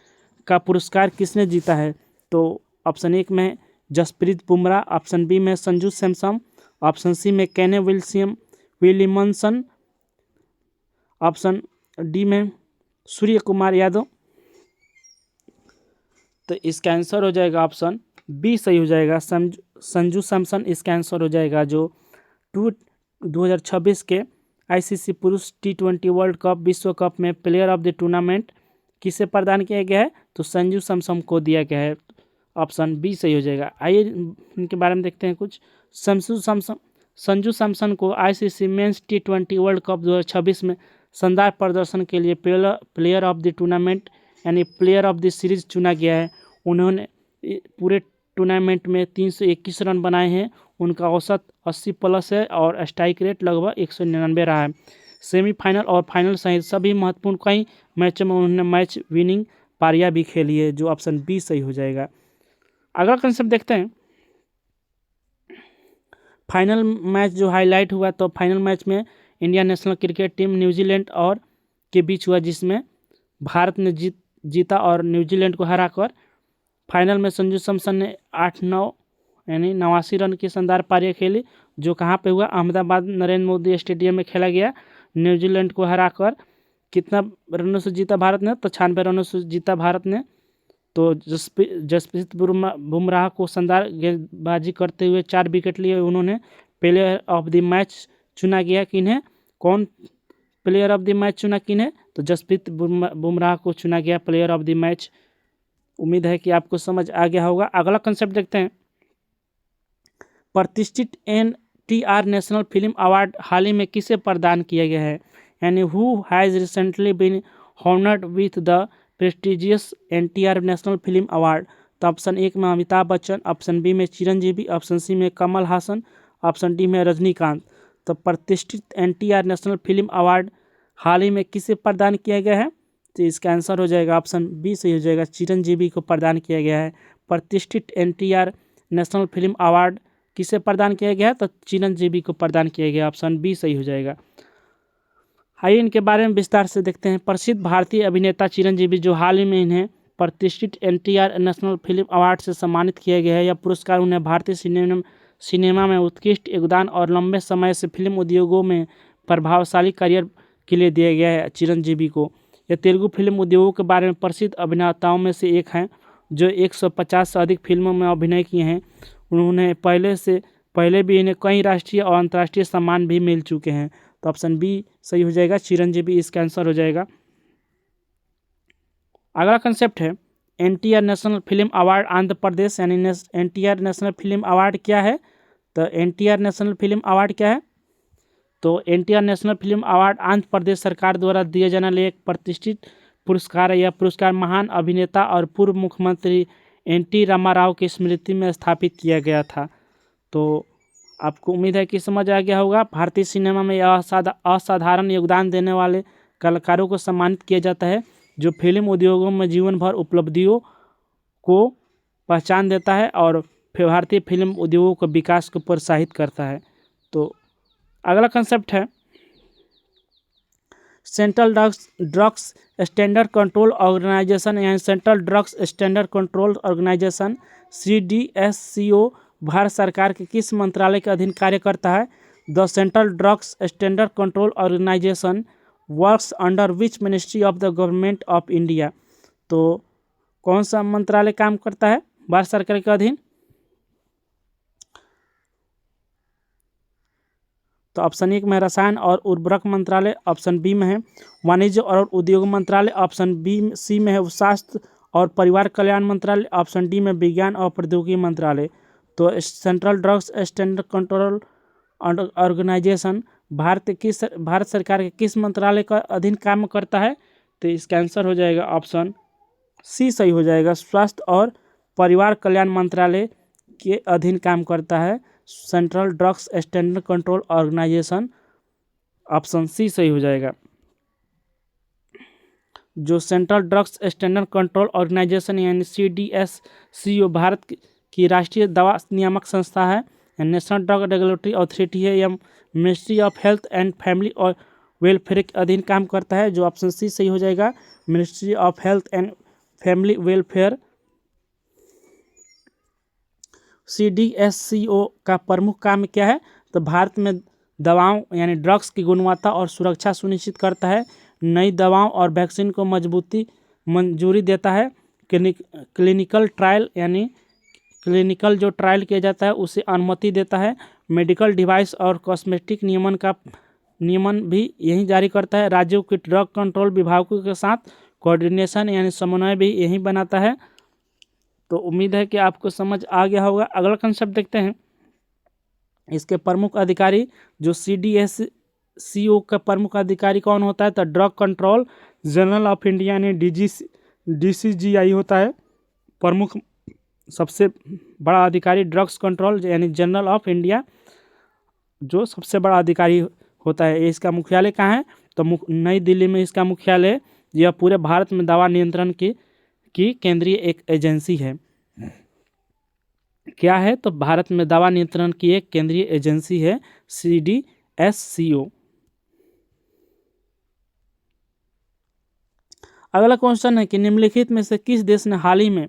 का पुरस्कार किसने जीता है, तो ऑप्शन 1 में जसप्रीत बुमराह, ऑप्शन बी में संजू सैमसन, ऑप्शन सी में केने विलियमसन, ऑप्शन डी में सूर्य कुमार यादव। तो इसका आंसर हो जाएगा ऑप्शन बी सही हो जाएगा, संजू सैमसन इसका आंसर हो जाएगा। जो 2026 के आईसीसी पुरुष T20 वर्ल्ड कप विश्व कप में प्लेयर ऑफ द टूर्नामेंट किसे प्रदान किया गया है, तो संजू सैमसन को दिया गया है, ऑप्शन बी सही हो जाएगा। आइए इनके बारे में देखते हैं कुछ। संजू सैमसन को ICC men's T20 world cup 2026 में शानदार प्रदर्शन के लिए प्लेयर ऑफ द टूर्नामेंट यानी प्लेयर ऑफ द सीरीज चुना गया है। उन्होंने पूरे टूर्नामेंट में 321 रन बनाए हैं, उनका औसत 80 प्लस है और स्ट्राइक रेट लगभग 199 रहा है। सेमीफाइनल और फाइनल सहित सभी महत्वपूर्ण कई मैचों में उन्होंने मैच विनिंग पारियां भी खेली है, जो ऑप्शन बी सही हो जाएगा। अगला कंसेप्ट देखते हैं। फाइनल मैच जो हाईलाइट हुआ, तो फाइनल मैच में India national cricket team New Zealand और के बीच हुआ, जिसमें भारत ने जीता और न्यूजीलैंड को हराकर फाइनल में संजू सैमसन ने 8-9 यानी 89 रन की शानदार पारी खेली, जो कहाँ पे हुआ, अहमदाबाद नरेंद्र मोदी स्टेडियम में खेला गया। न्यूजीलैंड को हराकर कितना रनों से जीता भारत ने, तो 96 रनों से जीता भारत ने। तो जसप्रीत बुमराह को शानदार गेंदबाजी करते हुए 4 विकेट लिए उन्होंने। प्लेयर ऑफ द मैच चुना गया किन्हें, कौन प्लेयर ऑफ द मैच चुना किन्हें, तो जसप्रीत बुमराह को चुना गया प्लेयर ऑफ द मैच। उम्मीद है कि आपको समझ आ गया होगा। अगला कंसेप्ट देखते हैं। प्रतिष्ठित NTR नेशनल फिल्म अवार्ड हाल ही में किसे प्रदान किया गया है, यानी who has recently been honoured with the prestigious NTR national film award. तो ऑप्शन 1 में अमिताभ बच्चन, ऑप्शन बी में चिरंजीवी, ऑप्शन सी में कमल हासन, ऑप्शन डी में रजनीकांत। तो प्रतिष्ठित NTR नेशनल फिल्म अवार्ड हाल ही में किसे प्रदान किया गया है, तो इसका आंसर हो जाएगा ऑप्शन बी सही हो जाएगा, चिरंजीवी को प्रदान किया गया है। प्रतिष्ठित NTR नेशनल फिल्म अवार्ड किसे प्रदान किया गया है, तो चिरंजीवी को प्रदान किया गया, ऑप्शन बी सही हो जाएगा। आइए इनके बारे में विस्तार से देखते हैं। प्रसिद्ध भारतीय अभिनेता चिरंजीवी, जो हाल ही में इन्हें प्रतिष्ठित NTR नेशनल फिल्म अवार्ड से सम्मानित किया गया है। यह पुरस्कार उन्हें भारतीय सिनेमा में उत्कृष्ट योगदान और लंबे समय से फिल्म उद्योगों में प्रभावशाली करियर के लिए दिया गया है चिरंजीवी को। ये तेलुगु फिल्म उद्योगों के बारे में प्रसिद्ध अभिनेताओं में से एक हैं, जो 150 से अधिक फिल्मों में अभिनय किए हैं। उन्होंने पहले भी इन्हें कई राष्ट्रीय और अंतर्राष्ट्रीय सम्मान भी मिल चुके हैं। तो ऑप्शन बी सही हो जाएगा, चिरंजीवी इसका आंसर हो जाएगा। अगला कंसेप्ट है NTR national film award Andhra Pradesh, यानी एनटीआर नेशनल फिल्म अवार्ड क्या है? तो एनटीआर नेशनल फिल्म अवार्ड क्या है? तो NTR national film award Andhra Pradesh सरकार द्वारा दिए जाने वाले एक प्रतिष्ठित पुरस्कार है। यह पुरस्कार महान अभिनेता और पूर्व मुख्यमंत्री एनटी रामाराव की स्मृति में स्थापित किया गया था। तो आपको उम्मीद है कि समझ आ गया होगा। भारतीय सिनेमा में असाधारण योगदान देने वाले कलाकारों को सम्मानित किया जाता है, जो फिल्म उद्योगों में जीवन भर उपलब्धियों को पहचान देता है और भारतीय फिल्म उद्योगों के विकास को प्रोत्साहित करता है। तो अगला कंसेप्ट है central drugs standard control organisation, यानी central drugs standard control organisation CDSCO Bharat सरकार के किस मंत्रालय के अधीन कार्य करता है? The central drugs standard control organisation works under which ministry of the government of India. तो कौन सा मंत्रालय काम करता है भारत सरकार के अधीन? तो ऑप्शन 1 में रसायन और उर्वरक मंत्रालय, ऑप्शन बी में है वाणिज्य और उद्योग मंत्रालय, ऑप्शन सी में है स्वास्थ्य और परिवार कल्याण मंत्रालय, ऑप्शन डी में विज्ञान और प्रौद्योगिकी मंत्रालय। तो central drugs standard control organisation Bharat सरकार के किस मंत्रालय का अधीन काम करता है? तो इसका आंसर हो जाएगा ऑप्शन सी सही हो जाएगा, स्वास्थ्य और परिवार कल्याण मंत्रालय के अधीन काम करता है central drugs standard control organisation, option C सही हो जाएगा। जो central drugs standard control organisation यानी CDSCO भारत की राष्ट्रीय दवा नियामक संस्था है, नेशनल ड्रग रेगुलेटरी अथॉरिटी है। यह ministry of health and family और वेलफेयर के अधीन काम करता है, जो ऑप्शन सी सही हो जाएगा, ministry of health and family welfare. CDSCO का प्रमुख काम क्या है? तो भारत में दवाओं यानी ड्रग्स की गुणवत्ता और सुरक्षा सुनिश्चित करता है, नई दवाओं और वैक्सीन को मंजूरी देता है, क्लिनिकल ट्रायल यानी क्लिनिकल जो ट्रायल किया जाता है उसे अनुमति देता है, मेडिकल डिवाइस और कॉस्मेटिक नियमन भी यही जारी करता है, राज्यों के ड्रग कंट्रोल विभागों के साथ कोऑर्डिनेशन यानी समन्वय भी यही बनाता है। तो उम्मीद है कि आपको समझ आ गया होगा। अगला कंसेप्ट देखते हैं। इसके प्रमुख अधिकारी जो CDSCO का प्रमुख अधिकारी कौन होता है? तो drug control general of India यानी DCGI होता है प्रमुख, सबसे बड़ा अधिकारी ड्रग्स कंट्रोल यानी जनरल ऑफ इंडिया जो सबसे बड़ा अधिकारी होता है। इसका मुख्यालय कहाँ है? तो नई दिल्ली में इसका मुख्यालय। यह पूरे भारत में दवा नियंत्रण की केंद्रीय एक एजेंसी है। क्या है? तो भारत में दवा नियंत्रण की एक केंद्रीय एजेंसी है CDSCO। अगला क्वेश्चन है कि निम्नलिखित में से किस देश ने हाल ही में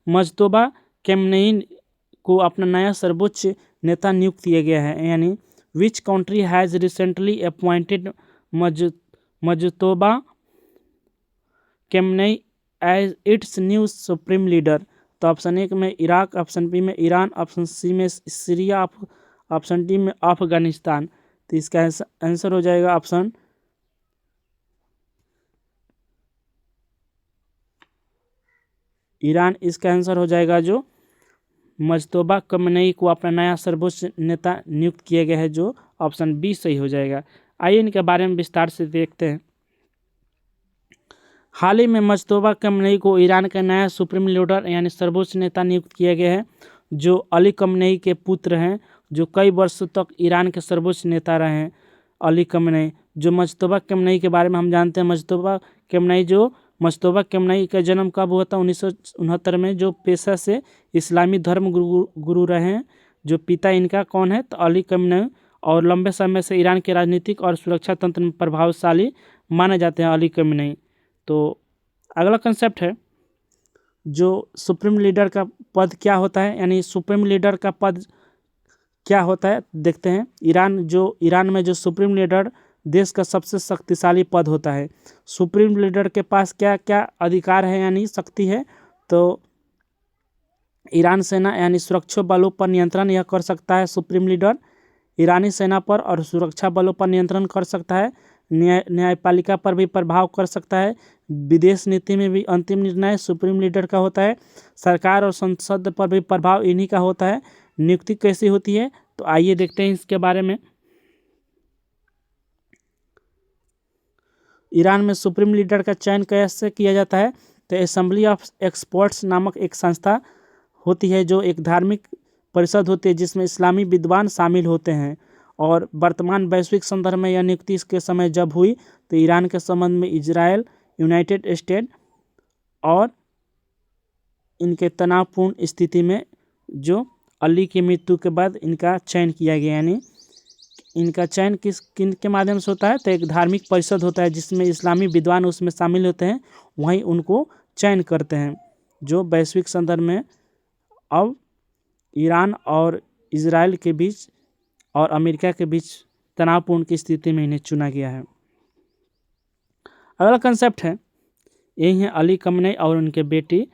मज्तोबा केमनेई को अपना नया सर्वोच्च नेता नियुक्त किया गया है, यानी which country has recently appointed Mojtaba Khamenei as its new supreme leader. तो ऑप्शन 1 में इराक, ऑप्शन बी में ईरान, ऑप्शन सी में सीरिया, ऑप्शन डी में अफगानिस्तान। तो इसका आंसर हो जाएगा ऑप्शन ईरान। इसका आंसर हो जाएगा जो मज्तोबा केमनेई को अपना नया सर्वोच्च नेता नियुक्त किया गया है, जो ऑप्शन बी सही हो जाएगा। आइए इनके बारे में विस्तार से देखते हैं। हाल ही में मज्तोबा केमनेई को ईरान का नया सुप्रीम लीडर यानी सर्वोच्च नेता नियुक्त किया गया है, जो अली केमनेई के पुत्र हैं, जो कई वर्षों तक ईरान के सर्वोच्च नेता रहे हैं। अली केमनेई, जो मज्तोबा केमनेई के बारे में हम जानते हैं, मज्तोबा केमनेई का जन्म कब हुआ था? 1969 में, जो पेशा से इस्लामी धर्म गुरु रहे हैं। जो पिता इनका कौन है? तो अली केमनेई, और लंबे समय से ईरान के राजनीतिक और सुरक्षा तंत्र में प्रभावशाली माने जाते हैं अली केमनेई। तो अगला कंसेप्ट है जो सुप्रीम लीडर का पद क्या होता है, यानी सुप्रीम लीडर का पद क्या होता है देखते हैं। ईरान में जो सुप्रीम लीडर देश का सबसे शक्तिशाली पद होता है। सुप्रीम लीडर के पास क्या क्या अधिकार है यानी शक्ति है, तो ईरान सेना यानी सुरक्षा बलों पर नियंत्रण यह कर सकता है सुप्रीम लीडर, ईरानी सेना पर और सुरक्षा बलों पर नियंत्रण कर सकता है, न्यायपालिका पर भी प्रभाव कर सकता है, विदेश नीति में भी अंतिम निर्णय सुप्रीम लीडर का होता है, सरकार और संसद पर भी प्रभाव इन्हीं का होता है। नियुक्ति कैसी होती है, तो आइए देखते हैं इसके बारे में। ईरान में सुप्रीम लीडर का चयन कैसे किया जाता है, तो असेंबली ऑफ एक्सपर्ट्स नामक एक संस्था होती है जो एक धार्मिक परिषद होती है जिसमें इस्लामी विद्वान शामिल होते हैं। और वर्तमान वैश्विक संदर्भ में यह नियुक्ति इसके समय जब हुई तो ईरान के संबंध में इजराइल, यूनाइटेड स्टेट और इनके तनावपूर्ण स्थिति में जो अली की मृत्यु के बाद इनका चयन किया गया, यानी इनका चयन किन के माध्यम से होता है, तो एक धार्मिक परिषद होता है जिसमें इस्लामी विद्वान उसमें शामिल होते हैं, वहीं उनको चयन करते हैं। जो वैश्विक संदर्भ में अब ईरान और इजराइल के बीच और अमेरिका के बीच तनावपूर्ण की स्थिति में इन्हें चुना गया है। अगला कंसेप्ट है, यही है अली खamenei और उनके बेटी।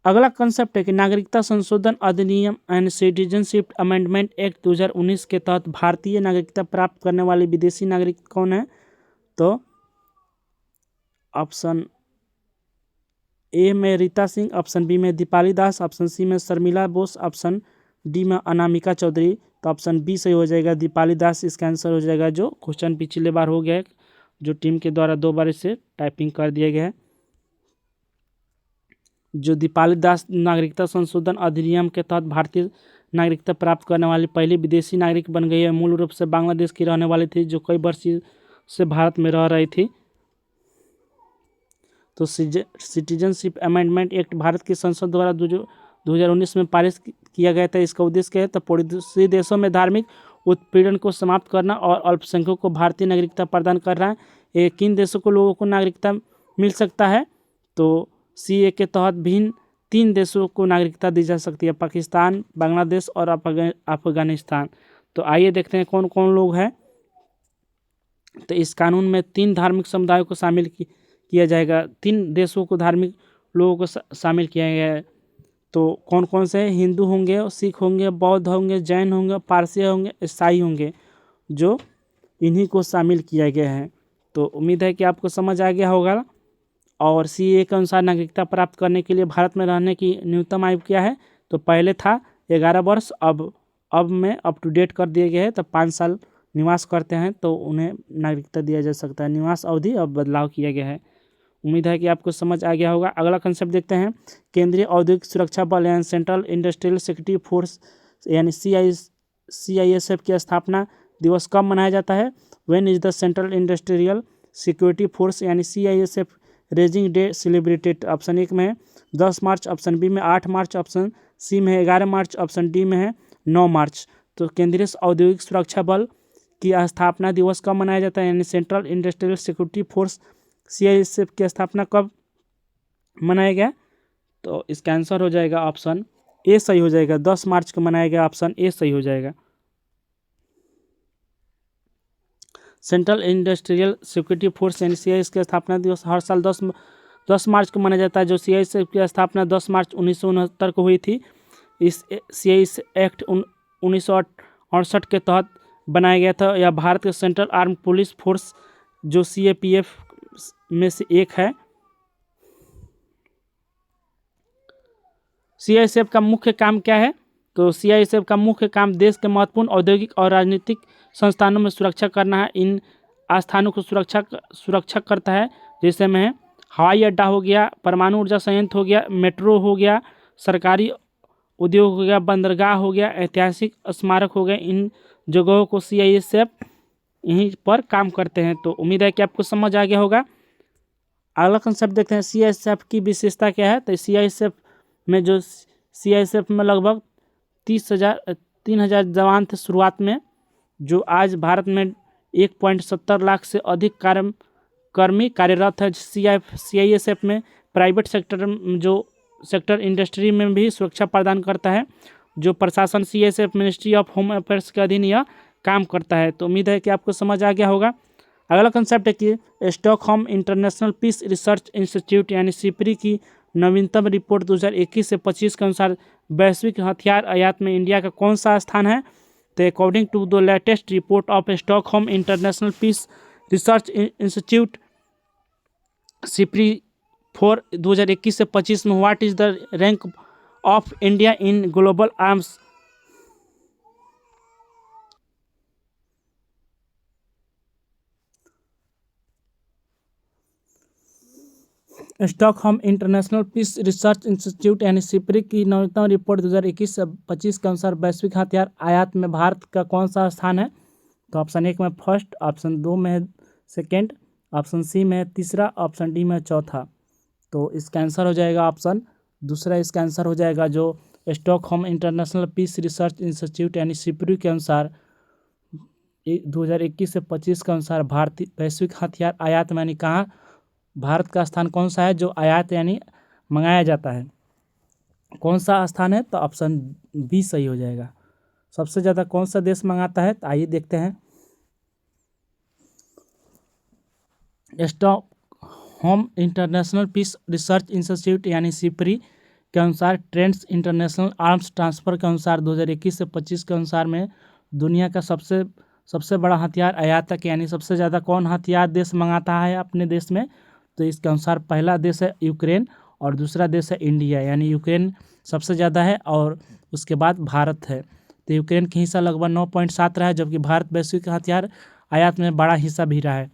अगला कंसेप्ट है कि नागरिकता संशोधन अधिनियम एंड सिटीजनशिप अमेंडमेंट एक्ट 2019 के तहत भारतीय नागरिकता प्राप्त करने वाले विदेशी नागरिक कौन है, तो ऑप्शन ए में रीता सिंह, ऑप्शन बी में दीपाली दास, ऑप्शन सी में शर्मिला बोस, ऑप्शन डी में अनामिका चौधरी। तो ऑप्शन बी सही हो जाएगा, दीपाली दास इसका आंसर हो जाएगा। जो क्वेश्चन पिछले बार हो गया है, जो टीम के द्वारा 2 बार इसे टाइपिंग कर दिया गया है। जो दीपाली दास नागरिकता संशोधन अधिनियम के तहत भारतीय नागरिकता प्राप्त करने वाली पहली विदेशी नागरिक बन गई है। मूल रूप से बांग्लादेश की रहने वाली थी जो कई वर्ष से भारत में रह रही थी। तो सिटीजनशिप अमेंडमेंट एक्ट भारत की संसद द्वारा 2019 में पारित किया गया था। इसका उद्देश्य क्या है, तो पड़ोसी देशों में धार्मिक उत्पीड़न को समाप्त करना और अल्पसंख्यकों को भारतीय नागरिकता प्रदान करना है। ये किन देशों को लोगों को नागरिकता मिल सकता है, तो सीए के तहत भिन्न 3 देशों को नागरिकता दी जा सकती है, पाकिस्तान, बांग्लादेश और अफगानिस्तान। तो आइए देखते हैं कौन कौन लोग हैं। तो इस कानून में 3 धार्मिक समुदायों को शामिल किया जाएगा, 3 देशों को धार्मिक लोगों को शामिल किया गया है। तो कौन कौन से हैं, हिंदू होंगे, सिख होंगे, बौद्ध होंगे, जैन होंगे, पारसी होंगे, ईसाई होंगे, जो इन्हीं को शामिल किया गया है। तो उम्मीद है कि आपको समझ आ गया होगा। और सीए के अनुसार नागरिकता प्राप्त करने के लिए भारत में रहने की न्यूनतम आयु क्या है, तो पहले था 11 वर्ष, अब में अप टू डेट कर दिए गए हैं। तो 5 साल निवास करते हैं तो उन्हें नागरिकता दिया जा सकता है। निवास अवधि अब बदलाव किया गया है। उम्मीद है कि आपको समझ आ गया होगा। अगला कंसेप्ट देखते हैं, केंद्रीय औद्योगिक सुरक्षा बल यानी सेंट्रल इंडस्ट्रियल सिक्योरिटी फोर्स यानी CISF की स्थापना दिवस कब मनाया जाता है। When is the central industrial security force यानी CISF raising day celebrated. Option 1 में है 10 मार्च, ऑप्शन बी में 8 मार्च, ऑप्शन सी में है 11 मार्च, ऑप्शन डी में है 9 मार्च। तो केंद्रीय औद्योगिक सुरक्षा बल की स्थापना दिवस कब मनाया जाता है, यानी central industrial security force CISF की स्थापना कब मनाया गया, तो इसका आंसर हो जाएगा ऑप्शन ए सही हो जाएगा। 10 मार्च को मनाया गया, ऑप्शन ए सही हो जाएगा। सेंट्रल इंडस्ट्रियल सिक्योरिटी फोर्स यानी CISF की स्थापना दिवस हर साल 10 मार्च को मनाया जाता है। जो CISF की स्थापना 10 मार्च 1969 को हुई थी। इस CISF एक्ट 1968 के तहत बनाया गया था। यह भारत के सेंट्रल आर्म पुलिस फोर्स जो CAPF में से एक है। CISF का मुख्य काम क्या है, तो CISF का मुख्य काम देश के महत्वपूर्ण औद्योगिक और राजनीतिक संस्थानों में सुरक्षा करना है। इन स्थानों को सुरक्षा करता है, जैसे में हवाई अड्डा हो गया, परमाणु ऊर्जा संयंत्र हो गया, मेट्रो हो गया, सरकारी उद्योग हो गया, बंदरगाह हो गया, ऐतिहासिक स्मारक हो गया। इन जगहों को CISF यहीं पर काम करते हैं। तो उम्मीद है कि आपको समझ आ गया होगा। अगला कंसेप्ट देखते हैं, CISF की विशेषता क्या है। तो CISF में CISF में लगभग 3,000 जवान थे शुरुआत में, जो आज भारत में 1.70 लाख से अधिक कर्मी कार्यरत है। CISF में प्राइवेट सेक्टर जो सेक्टर इंडस्ट्री में भी सुरक्षा प्रदान करता है। जो प्रशासन CSF ministry of home affairs के अधीन यह काम करता है। तो उम्मीद है कि आपको समझ आ गया होगा। अगला कंसेप्ट है कि Stockholm international peace research institute यानी सिपरी की नवीनतम रिपोर्ट 2021 से 25 के अनुसार वैश्विक हथियार आयात में इंडिया का कौन सा स्थान है। तो according to the latest report of Stockholm international peace research institute SIPRI for 2021 से 25 में what is the rank of India in global arms Stockholm international peace research institute यानी सिपरी की नवीनतम रिपोर्ट 2021 से 25 के अनुसार वैश्विक हथियार आयात में भारत का कौन सा स्थान है। तो ऑप्शन 1 में फर्स्ट, ऑप्शन 2 में सेकंड, ऑप्शन सी में तीसरा, ऑप्शन डी में चौथा। तो इसका आंसर हो जाएगा ऑप्शन दूसरा। इसका आंसर हो जाएगा जो Stockholm international peace research institute यानी सिपरी के अनुसार 2021 से 25 के अनुसार भारतीय वैश्विक हथियार आयात में यानी कहाँ भारत का स्थान कौन सा है जो आयात यानी मंगाया जाता है, कौन सा स्थान है। तो ऑप्शन बी सही हो जाएगा। सबसे ज़्यादा कौन सा देश मंगाता है, तो आइए देखते हैं। Stockholm international peace research institute यानी सिपरी के अनुसार ट्रेंड्स इंटरनेशनल आर्म्स ट्रांसफ़र के अनुसार 2021 से 25 के अनुसार में दुनिया का सबसे बड़ा हथियार आयातक यानी सबसे ज़्यादा कौन हथियार देश मंगाता है अपने देश में। तो इसके अनुसार पहला देश है यूक्रेन और दूसरा देश है इंडिया, यानी यूक्रेन सबसे ज़्यादा है और उसके बाद भारत है। तो यूक्रेन की हिस्सा लगभग 9.7 रहा है, जबकि भारत वैश्विक हथियार आयात में बड़ा हिस्सा भी रहा है।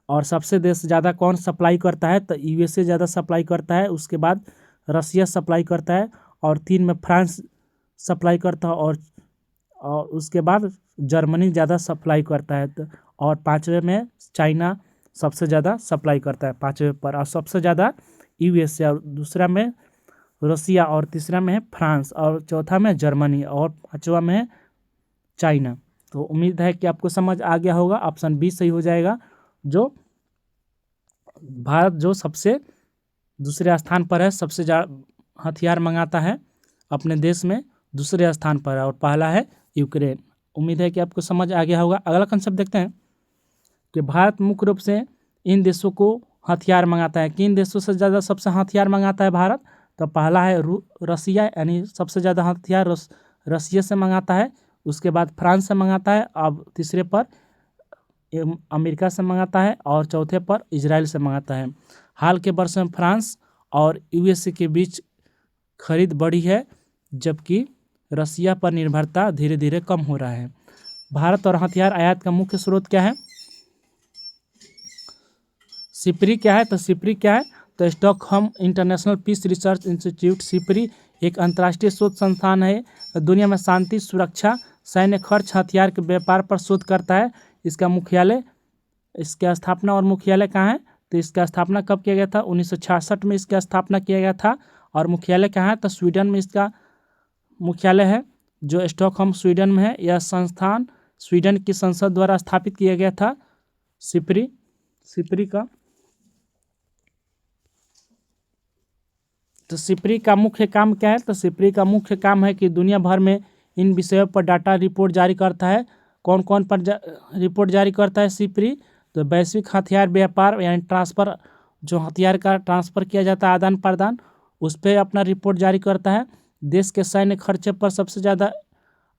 और सबसे देश ज़्यादा कौन सप्लाई करता है, तो USA ज़्यादा सप्लाई करता है, उसके बाद रसिया सप्लाई करता है और 3 में फ्रांस सप्लाई करता है और उसके बाद जर्मनी ज़्यादा सप्लाई करता है। तो और 5वें में चाइना सबसे ज़्यादा सप्लाई करता है 5वें पर, और सबसे ज़्यादा USA और दूसरा में रसिया और तीसरा में है फ्रांस और चौथा में जर्मनी और 5वां में है चाइना। तो उम्मीद है कि आपको समझ आ गया होगा। ऑप्शन बी सही हो जाएगा, जो भारत जो सबसे दूसरे स्थान पर है, सबसे ज़्यादा हथियार मंगाता है अपने देश में, दूसरे स्थान पर है और पहला है यूक्रेन। उम्मीद है कि आपको समझ आ गया होगा। अगला कंसेप्ट देखते हैं कि भारत मुख्य रूप से इन देशों को हथियार मंगाता है। किन देशों से ज़्यादा सबसे हथियार मंगाता है भारत। तो पहला है रसिया, यानी सबसे ज़्यादा हथियार रसिया से मंगाता है, उसके बाद फ्रांस से मंगाता है, अब तीसरे पर अमेरिका से मंगाता है और चौथे पर इजराइल से मंगाता है। हाल के वर्षों में फ्रांस और USA के बीच खरीद बढ़ी है, जबकि रसिया पर निर्भरता धीरे धीरे कम हो रहा है। भारत और हथियार आयात का मुख्य स्रोत क्या है। सिपरी क्या है, तो सिपरी क्या है, तो Stockholm international peace research institute SIPRI एक अंतर्राष्ट्रीय शोध संस्थान है, दुनिया में शांति, सुरक्षा, सैन्य खर्च, हथियार के व्यापार पर शोध करता है। इसका मुख्यालय, इसका स्थापना और मुख्यालय कहाँ है, तो इसका स्थापना कब किया गया था, 1966 में इसका स्थापना किया गया था। और मुख्यालय कहाँ है, तो स्वीडन में इसका मुख्यालय है, जो स्टॉकहोम स्वीडन में है। यह संस्थान स्वीडन की संसद द्वारा स्थापित किया गया था सिपरी का। तो सिपरी का मुख्य काम क्या है, तो सिपरी का मुख्य काम है कि दुनिया भर में इन विषयों पर डाटा रिपोर्ट जारी करता है। कौन कौन पर रिपोर्ट जारी करता है सिपरी, तो वैश्विक हथियार व्यापार यानी ट्रांसफ़र, जो हथियार का ट्रांसफ़र किया जाता है आदान प्रदान, उस पर अपना रिपोर्ट जारी करता है। देश के सैन्य खर्चे पर सबसे ज़्यादा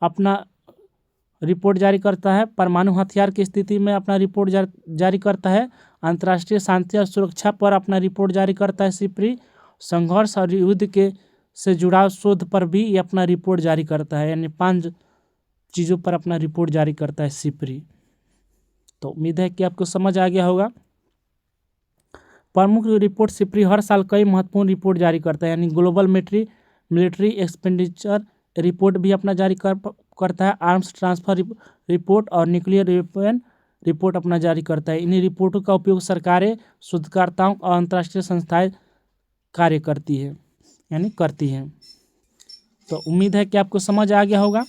अपना रिपोर्ट जारी करता है। परमाणु हथियार की स्थिति में अपना रिपोर्ट जारी करता है। अंतर्राष्ट्रीय शांति और सुरक्षा पर अपना रिपोर्ट जारी करता है सिपरी। संघर्ष और युद्ध के से जुड़ाव शोध पर भी ये अपना रिपोर्ट जारी करता है, यानी 5 चीज़ों पर अपना रिपोर्ट जारी करता है सिपरी। तो उम्मीद है कि आपको समझ आ गया होगा। प्रमुख रिपोर्ट सिपरी हर साल कई महत्वपूर्ण रिपोर्ट जारी करता है, यानी ग्लोबल मिलिट्री एक्सपेंडिचर रिपोर्ट भी अपना जारी करता है। आर्म्स ट्रांसफ़र रिपोर्ट और न्यूक्लियर वेपन रिपोर्ट अपना जारी करता है। इन्हीं रिपोर्टों का उपयोग सरकारें, शोधकर्ताओं और अंतर्राष्ट्रीय संस्थाएं कार्य करती हैं। तो उम्मीद है कि आपको समझ आ गया होगा।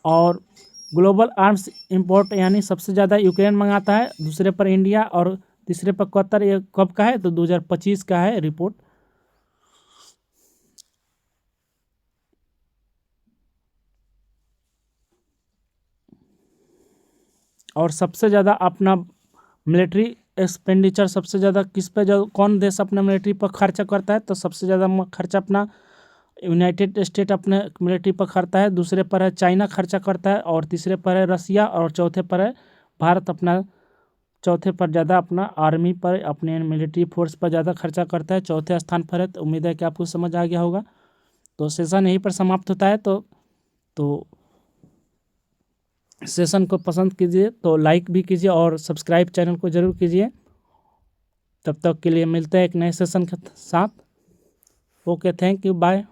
और ग्लोबल आर्म्स इंपोर्ट यानी सबसे ज़्यादा यूक्रेन मंगाता है, दूसरे पर इंडिया और तीसरे पर कतर। ये कब का है, तो 2025 का है रिपोर्ट। और सबसे ज़्यादा अपना मिलिट्री एक्सपेंडिचर सबसे ज़्यादा किस पे, जो कौन देश अपने मिलिट्री पर खर्चा करता है, तो सबसे ज़्यादा खर्चा अपना यूनाइटेड स्टेट अपने मिलिट्री पर करता है, दूसरे पर है चाइना खर्चा करता है, और तीसरे पर है रसिया, और चौथे पर है भारत अपना, चौथे पर ज़्यादा अपना आर्मी पर, अपने मिलिट्री फोर्स पर ज़्यादा खर्चा करता है, चौथे स्थान पर है। तो उम्मीद है कि आपको समझ आ गया होगा। तो सेशन यहीं पर समाप्त होता है। तो सेशन को पसंद कीजिए तो लाइक भी कीजिए और सब्सक्राइब चैनल को ज़रूर कीजिए। तब तक के लिए मिलते हैं एक नए सेशन के साथ। Okay, thank you, bye.